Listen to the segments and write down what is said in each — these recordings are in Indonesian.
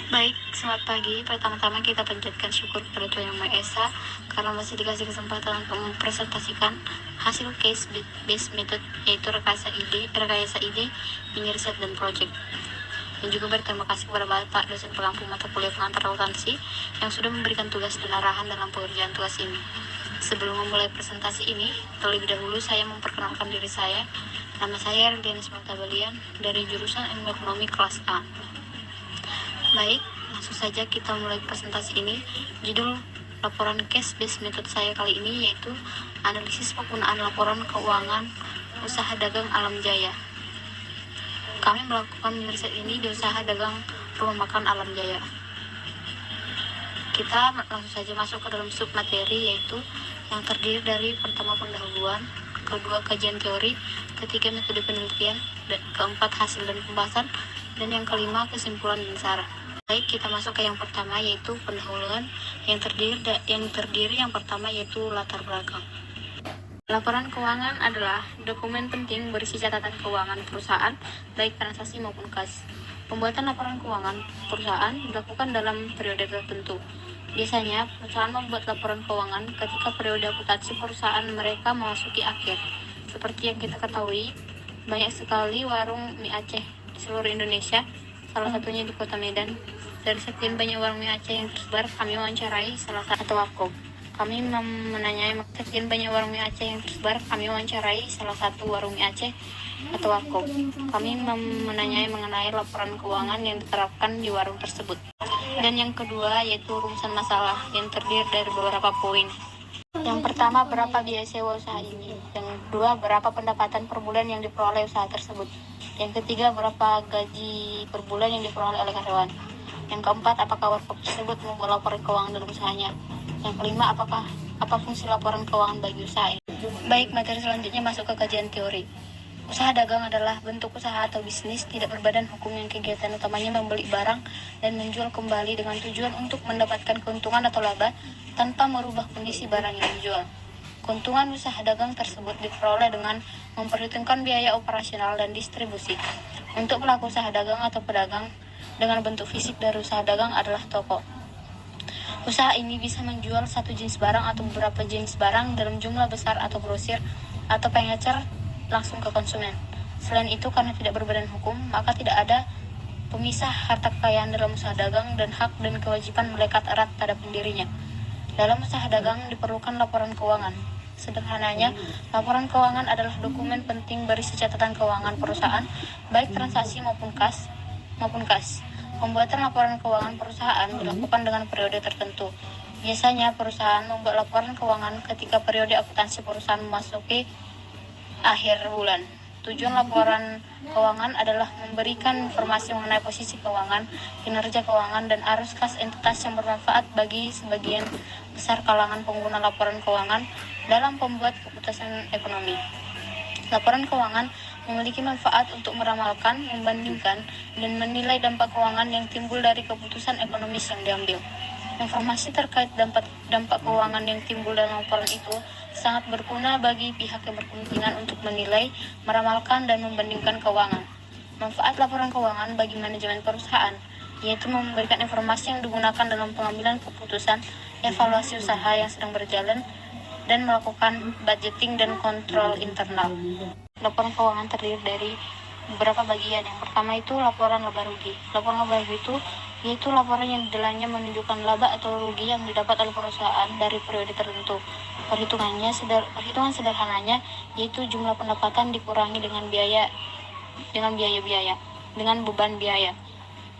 Baik, selamat pagi. Pertama-tama kita panjatkan syukur kepada Tuhan Yang Maha Esa karena masih dikasih kesempatan untuk mempresentasikan hasil case based method, yaitu rekayasa ide, mini riset dan project. Dan juga berterima kasih kepada Bapak dosen pengampu mata kuliah pengantar akuntansi yang sudah memberikan tugas dan arahan dalam pengerjaan tugas ini. Sebelum memulai presentasi ini, terlebih dahulu saya memperkenalkan diri saya. Nama saya Erdiana Smartabalian dari jurusan Ilmu Ekonomi kelas A. Baik, langsung saja kita mulai presentasi ini. Judul laporan case based method saya kali ini yaitu analisis penggunaan laporan keuangan usaha dagang Alam Jaya. Kami melakukan riset ini di usaha dagang rumah makan Alam Jaya. Kita langsung saja masuk ke dalam sub materi, yaitu yang terdiri dari pertama pendahuluan, kedua kajian teori, ketiga metode penelitian, dan keempat hasil dan pembahasan, dan yang kelima kesimpulan dan saran. Baik, kita masuk ke yang pertama, yaitu pendahuluan. Yang terdiri yang pertama yaitu latar belakang. Laporan keuangan adalah dokumen penting berisi catatan keuangan perusahaan, baik transaksi maupun kas. Pembuatan laporan keuangan perusahaan dilakukan dalam periode tertentu. Biasanya, perusahaan membuat laporan keuangan ketika periode akuntansi perusahaan mereka memasuki akhir. Seperti yang kita ketahui, banyak sekali warung mie Aceh di seluruh Indonesia, salah satunya di Kota Medan. Dari sekian banyak warung mie Aceh yang tersebar, kami wawancarai salah satu warkop. Sekian banyak warung mie Aceh yang tersebar, kami wawancarai salah satu warung mie Aceh atau warkop. Kami menanyai mengenai laporan keuangan yang diterapkan di warung tersebut. Dan yang kedua yaitu rumusan masalah yang terdiri dari beberapa poin. Yang pertama, berapa biaya sewa usaha ini. Yang kedua, berapa pendapatan per bulan yang diperoleh usaha tersebut. Yang ketiga, berapa gaji per bulan yang diperoleh oleh karyawan. Yang keempat, apakah warkop tersebut membuat laporan keuangan dalam usahanya. Yang kelima, apa fungsi laporan keuangan bagi usaha ini. Baik, materi selanjutnya masuk ke kajian teori. Usaha dagang adalah bentuk usaha atau bisnis tidak berbadan hukum yang kegiatan utamanya membeli barang dan menjual kembali dengan tujuan untuk mendapatkan keuntungan atau laba tanpa merubah kondisi barang yang dijual. Keuntungan usaha dagang tersebut diperoleh dengan memperhitungkan biaya operasional dan distribusi. Untuk pelaku usaha dagang atau pedagang dengan bentuk fisik dari usaha dagang adalah toko. Usaha ini bisa menjual satu jenis barang atau beberapa jenis barang dalam jumlah besar atau grosir atau pengecer langsung ke konsumen. Selain itu, karena tidak berbadan hukum, maka tidak ada pemisah harta kekayaan dalam usaha dagang dan hak dan kewajiban melekat erat pada pendirinya. Dalam usaha dagang diperlukan laporan keuangan. Sederhananya, laporan keuangan adalah dokumen penting berisi catatan keuangan perusahaan, baik transaksi maupun kas. Pembuatan laporan keuangan perusahaan dilakukan dengan periode tertentu. Biasanya perusahaan membuat laporan keuangan ketika periode akuntansi perusahaan memasuki akhir bulan. Tujuan laporan keuangan adalah memberikan informasi mengenai posisi keuangan, kinerja keuangan, dan arus kas entitas yang bermanfaat bagi sebagian besar kalangan pengguna laporan keuangan dalam pembuat keputusan ekonomi. Laporan keuangan memiliki manfaat untuk meramalkan, membandingkan, dan menilai dampak keuangan yang timbul dari keputusan ekonomis yang diambil. Informasi terkait dampak keuangan yang timbul dalam laporan itu sangat berguna bagi pihak yang berkepentingan untuk menilai, meramalkan, dan membandingkan keuangan. Manfaat laporan keuangan bagi manajemen perusahaan yaitu memberikan informasi yang digunakan dalam pengambilan keputusan, evaluasi usaha yang sedang berjalan, dan melakukan budgeting dan kontrol internal. Laporan keuangan terdiri dari beberapa bagian. Yang pertama itu laporan laba rugi. Laporan laba rugi itu yaitu laporan yang di dalamnya menunjukkan laba atau rugi yang didapat oleh perusahaan dari periode tertentu. Perhitungan sederhananya yaitu jumlah pendapatan dikurangi dengan beban biaya.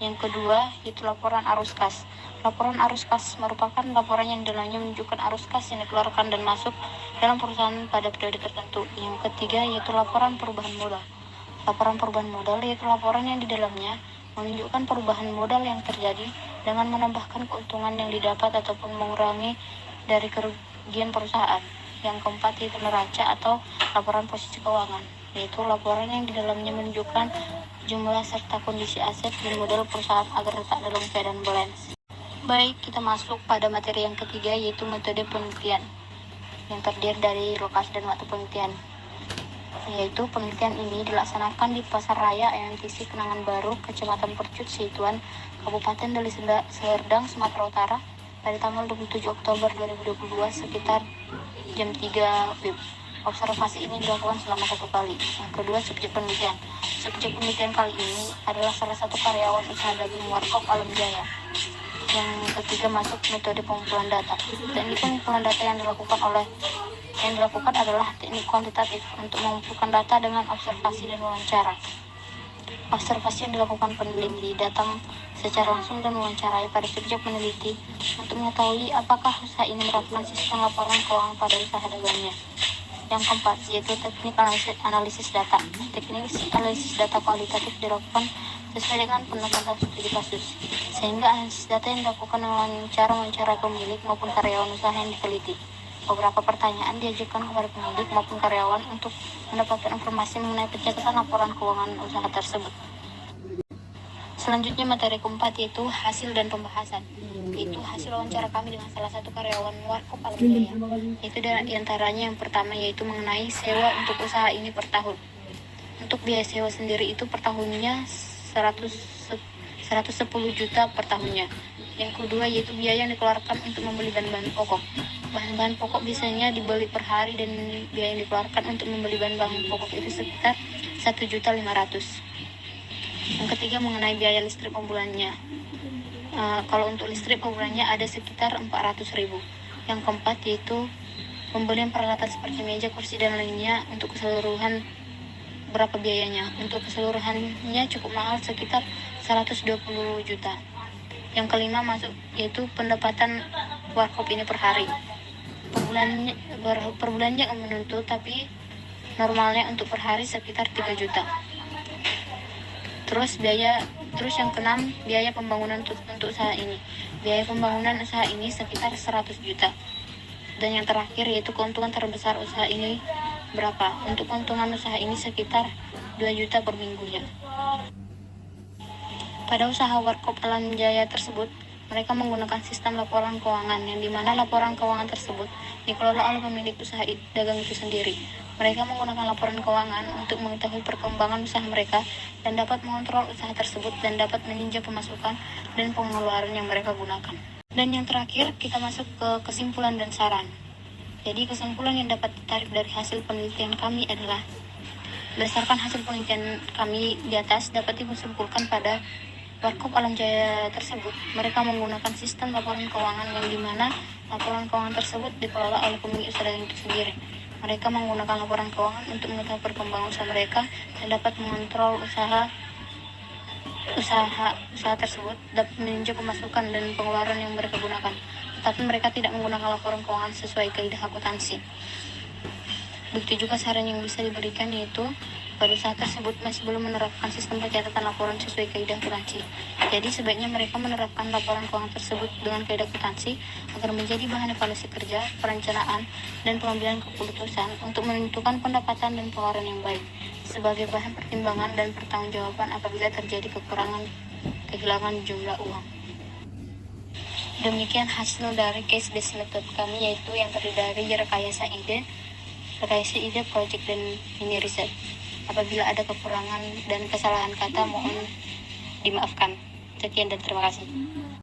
Yang kedua yaitu laporan arus kas. Laporan arus kas merupakan laporan yang di dalamnya menunjukkan arus kas yang dikeluarkan dan masuk dalam perusahaan pada periode tertentu. Yang ketiga yaitu laporan perubahan modal. Laporan perubahan modal yaitu laporan yang di dalamnya menunjukkan perubahan modal yang terjadi dengan menambahkan keuntungan yang didapat ataupun mengurangi dari kerugian perusahaan. Yang keempat yaitu neraca atau laporan posisi keuangan, yaitu laporan yang di dalamnya menunjukkan jumlah serta kondisi aset dan modal perusahaan agar tetap dalam keadaan balance. Baik, kita masuk pada materi yang ketiga yaitu metode penelitian yang terdiri dari lokasi dan waktu penelitian. yaitu penelitian ini dilaksanakan di Pasar Raya MTC Kenangan Baru, Kecamatan Percut, Situan, Kabupaten Deli Serdang, Sumatera Utara, pada tanggal 27 Oktober 2022 sekitar jam 3 WIB. Observasi ini dilakukan selama 1 kali. Yang kedua, subjek penelitian. Subjek penelitian kali ini adalah salah satu karyawan usaha daging Warkop Alam Jaya. Yang ketiga, masuk metode pengumpulan data. Teknik pengumpulan data yang dilakukan adalah teknik kuantitatif untuk mengumpulkan data dengan observasi dan wawancara. Observasi yang dilakukan peneliti datang secara langsung dan mewawancarai pada subjek peneliti untuk mengetahui apakah usaha ini menerapkan sistem laporan keuangan pada usaha dagangnya. Yang keempat, yaitu teknik analisis data. Teknik analisis data kualitatif dilakukan sesuai dengan pendekatan studi kasus, sehingga analisis data yang dilakukan dengan cara mewawancarai pemilik maupun karyawan usaha yang diteliti. Beberapa pertanyaan diajukan kepada pemilik maupun karyawan untuk mendapatkan informasi mengenai pencatatan laporan keuangan usaha tersebut. Selanjutnya, materi keempat yaitu hasil dan pembahasan, yaitu hasil wawancara kami dengan salah satu karyawan Warkop Alam Jaya. Itu diantaranya yang pertama yaitu mengenai sewa untuk usaha ini per tahun. Untuk biaya sewa sendiri itu per tahunnya 110 juta per tahunnya. Yang kedua yaitu biaya yang dikeluarkan untuk membeli bahan-bahan pokok. Bahan-bahan pokok biasanya dibeli per hari dan biaya yang dikeluarkan untuk membeli bahan-bahan pokok itu sekitar 1.500.000. Yang ketiga mengenai biaya listrik per bulannya. Kalau untuk listrik per bulannya ada sekitar 400.000. Yang keempat yaitu pembelian peralatan seperti meja, kursi dan lainnya. Untuk keseluruhan berapa biayanya? Untuk keseluruhannya cukup mahal, sekitar 120 juta. Yang kelima masuk yaitu pendapatan Warkop ini per hari. Per bulannya menentu, tapi normalnya untuk per hari sekitar 3 juta. Terus yang keenam, biaya pembangunan untuk usaha ini. Biaya pembangunan usaha ini sekitar 100 juta. Dan yang terakhir yaitu keuntungan terbesar usaha ini berapa? Untuk keuntungan usaha ini sekitar 2 juta per minggunya. Pada usaha Warkop Alam Jaya tersebut, mereka menggunakan sistem laporan keuangan, yang dimana laporan keuangan tersebut dikelola oleh pemilik usaha dagang itu sendiri. Mereka menggunakan laporan keuangan untuk mengetahui perkembangan usaha mereka dan dapat mengontrol usaha tersebut dan dapat meninjau pemasukan dan pengeluaran yang mereka gunakan. Dan yang terakhir, kita masuk ke kesimpulan dan saran. Jadi kesimpulan yang dapat ditarik dari hasil penelitian kami adalah, berdasarkan hasil penelitian kami di atas dapat disimpulkan pada Warkop Alam Jaya tersebut, mereka menggunakan sistem laporan keuangan yang dimana laporan keuangan tersebut dikelola oleh pemilik usaha itu sendiri. Mereka menggunakan laporan keuangan untuk mengetahui perkembangan usaha mereka dan dapat mengontrol usaha tersebut, dapat meninjau pemasukan dan pengeluaran yang mereka gunakan. Tetapi mereka tidak menggunakan laporan keuangan sesuai kaidah akuntansi. Begitu juga saran yang bisa diberikan yaitu pada usaha tersebut masih belum menerapkan sistem pencatatan laporan sesuai kaidah akuntansi. Jadi sebaiknya mereka menerapkan laporan keuangan tersebut dengan kaidah akuntansi agar menjadi bahan evaluasi kerja, perencanaan, dan pengambilan keputusan untuk menentukan pendapatan dan pengeluaran yang baik sebagai bahan pertimbangan dan pertanggungjawaban apabila terjadi kehilangan jumlah uang. Demikian hasil dari case based method kami, yaitu yang terdiri dari rekayasa ide, project, dan mini riset. Apabila ada kekurangan dan kesalahan kata, mohon dimaafkan. Sekian dan terima kasih.